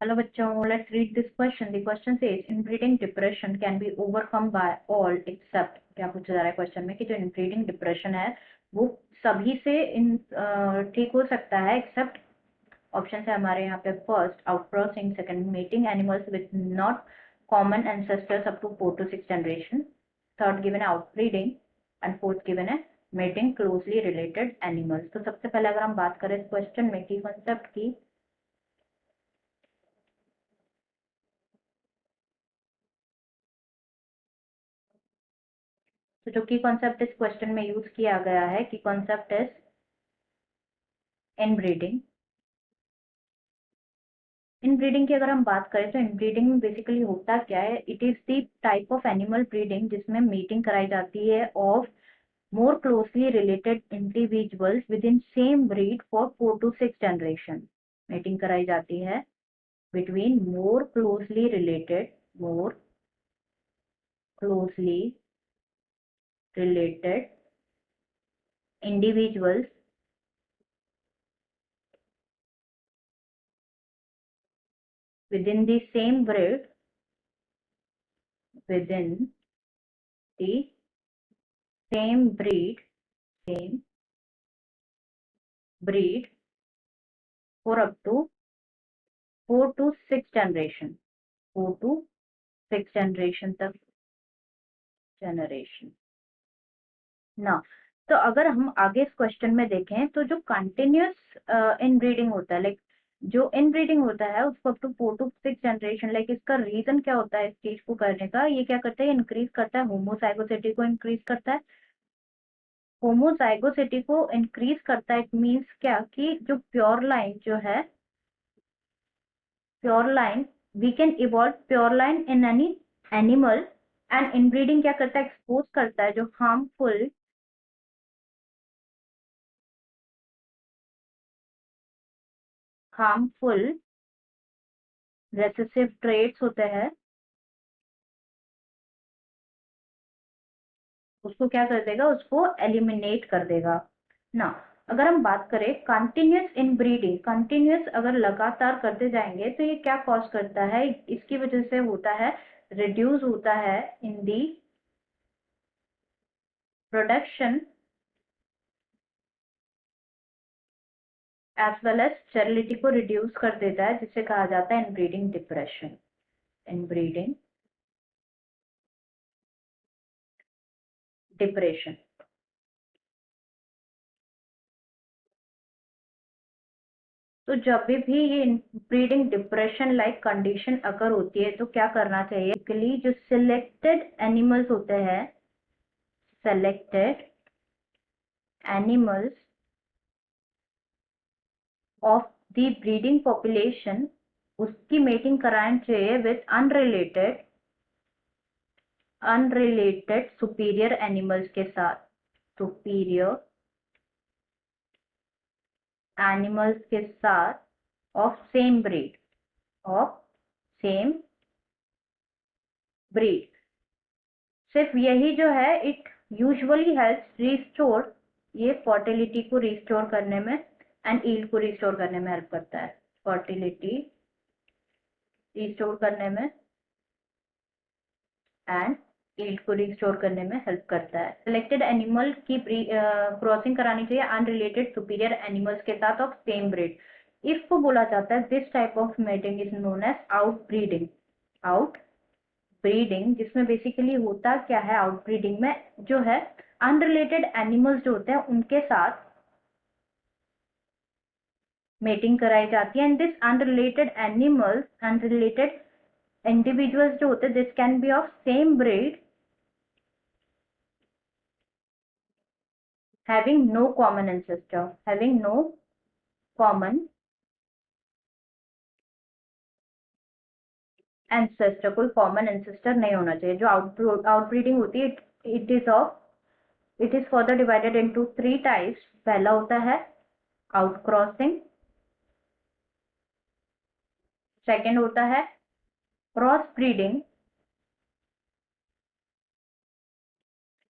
Hello बच्चों, let's read this question. The question says inbreeding depression can be overcome by all except, क्या पूछा जा रहा है क्वेश्चन में कि जो inbreeding depression है वो सभी से ठीक हो सकता है एक्सेप्ट ऑप्शन है हमारे यहाँ पे first outcrossing, second meeting animals with not common ancestors up to 4 to 6 generation, third given है आउटब्रीडिंग एंड फोर्थ गिवन है मेटिंग क्लोजली रिलेटेड एनिमल्स। तो सबसे पहले अगर हम बात करें इस क्वेश्चन में की कॉन्सेप्ट की, तो जो की कॉन्सेप्ट इस क्वेश्चन में यूज किया गया है की कॉन्सेप्ट इज इनब्रीडिंग। इनब्रीडिंग की अगर हम बात करें तो इनब्रीडिंग में बेसिकली होता क्या है, it is the type of animal breeding जिसमें मीटिंग कराई जाती है of more closely related individuals within same breed for 4 to 6 generation। Meeting कराई जाती है between more closely related individuals within the same breed within the same breed for up to 4 to 6 generation, 4 to 6 generation तक generation ना। तो अगर हम आगे इस क्वेश्चन में देखें तो जो कंटिन्यूअस इनब्रीडिंग होता है, लाइक जो इनब्रीडिंग होता है उसको up to 4 to 6 generation, like इसका रीजन क्या होता है इस चीज को करने का, ये क्या करता है, इंक्रीज करता है होमोजाइगोसिटी को, इंक्रीज करता है होमोजाइगोसिटी को इंक्रीज करता है। इट मीन्स क्या कि जो प्योर लाइन जो है, pure line we can evolve pure line in any animal. And inbreeding क्या करता है, एक्सपोज करता है जो हार्मफुल रेसेसिव ट्रेट्स होते हैं, उसको क्या कर देगा, उसको एलिमिनेट कर देगा ना। अगर हम बात करें कंटिन्यूअस इन ब्रीडिंग, कंटिन्यूअस अगर लगातार करते जाएंगे तो ये क्या कॉज करता है, इसकी वजह से होता है रिड्यूस होता है in the production as well as sterility को रिड्यूस कर देता है, जिसे कहा जाता है इनब्रीडिंग डिप्रेशन। Inbreeding depression. तो जब भी ये ब्रीडिंग डिप्रेशन लाइक कंडीशन अगर होती है तो क्या करना चाहिए, बेसिकली जो सिलेक्टेड एनिमल्स होते हैं, selected animals of the breeding population, उसकी मेटिंग करानी चाहिए विथ अनरिलेटेड सुपीरियर एनिमल्स के साथ, सुपीरियर एनिमल्स के साथ of same breed, of same breed. सिर्फ यही जो है इट यूजुअली हेल्प्स रिस्टोर, ये फर्टिलिटी को रिस्टोर करने में एंड ईल्ड को रिस्टोर करने में हेल्प करता है, फर्टिलिटी रिस्टोर करने में एंड ईल्ड को रिस्टोर करने में हेल्प करता है। सिलेक्टेड एनिमल की क्रॉसिंग करानी चाहिए अनरिलेटेड सुपीरियर एनिमल्स के साथ ऑफ सेम ब्रीड। इसको बोला जाता है, this type of mating is known as out breeding. Out breeding जिसमें बेसिकली होता क्या है, आउट ब्रीडिंग में जो है अनरिलेटेड एनिमल्स जो होते हैं उनके साथ मेटिंग कराई जाती है। And this unrelated animals, unrelated individuals जो होते हैं, this can be of same breed having no common ancestor, having no common ancestor, कोई कॉमन एंसेस्टर नहीं होना चाहिए। जो आउटब्रीडिंग होती है it is of, it is further divided into 3 types. पहला होता है आउटक्रॉसिंग, सेकंड होता है cross breeding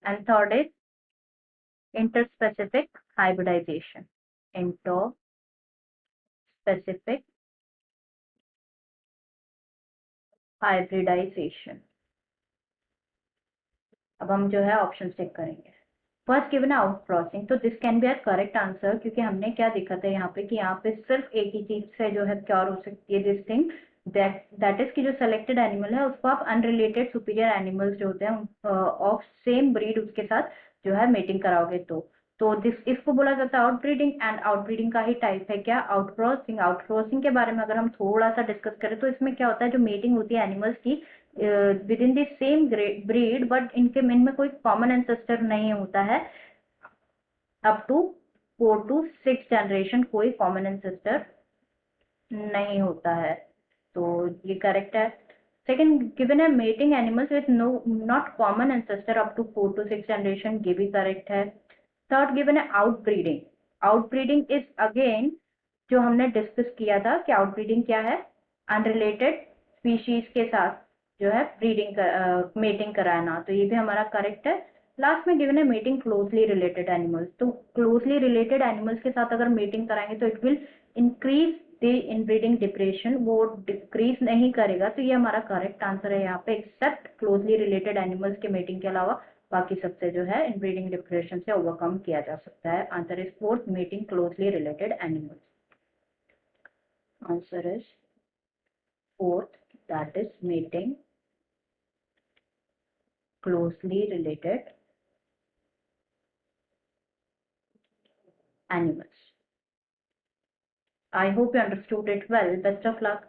and third is interspecific hybridisation. Interspecific hybridisation. अब हम जो है ऑप्शन चेक करेंगे। फर्स्ट गिवन है आउट क्रॉसिंग, तो this can be our correct answer, क्योंकि हमने क्या देखा था यहाँ पे कि यहाँ पे सिर्फ एक ही चीज से जो है क्योर हो सकती है दिस थिंग, दैट इज कि जो सेलेक्टेड एनिमल है उसको आप अनरिलेटेड सुपीरियर एनिमल्स जो होते हैं ऑफ सेम ब्रीड उसके साथ जो है मेटिंग कराओगे तो दिस इसको बोला जाता है आउटब्रीडिंग। एंड आउटब्रीडिंग का ही टाइप है क्या, आउट क्रॉसिंग। आउट क्रॉसिंग के बारे में अगर हम थोड़ा सा डिस्कस करें तो इसमें क्या होता है, जो मेटिंग होती है एनिमल्स की within the same breed, but इनमें कोई कॉमन एंसेस्टर नहीं होता है। अप टू 4 to 6 जनरेशन कोई कॉमन एंसेस्टर नहीं होता है, तो ये करेक्ट है। सेकंड गिवन है mating animals with no not common ancestor up to 4 to 6 generation, ये भी करेक्ट है। थर्ड गिवन है आउटब्रीडिंग। आउटब्रीडिंग इज अगेन जो हमने डिस्कस किया था कि आउटब्रीडिंग क्या है, अनरिलेटेड स्पीशीज के साथ जो है ब्रीडिंग मेटिंग कराना, तो ये भी हमारा करेक्ट है। लास्ट में गिवन है मेटिंग क्लोजली रिलेटेड एनिमल्स, तो क्लोजली रिलेटेड एनिमल्स के साथ अगर मेटिंग कराएंगे तो it will increase the inbreeding depression, वो डिक्रीज नहीं करेगा, तो ये हमारा करेक्ट आंसर है यहाँ पे, एक्सेप्ट क्लोजली रिलेटेड एनिमल्स के मेटिंग के अलावा बाकी सबसे जो है इनब्रीडिंग डिप्रेशन से ओवरकम किया जा सकता है। Answer is fourth, mating closely related animals. Answer is fourth, that is mating closely related animals. I hope you understood it well. Best of luck.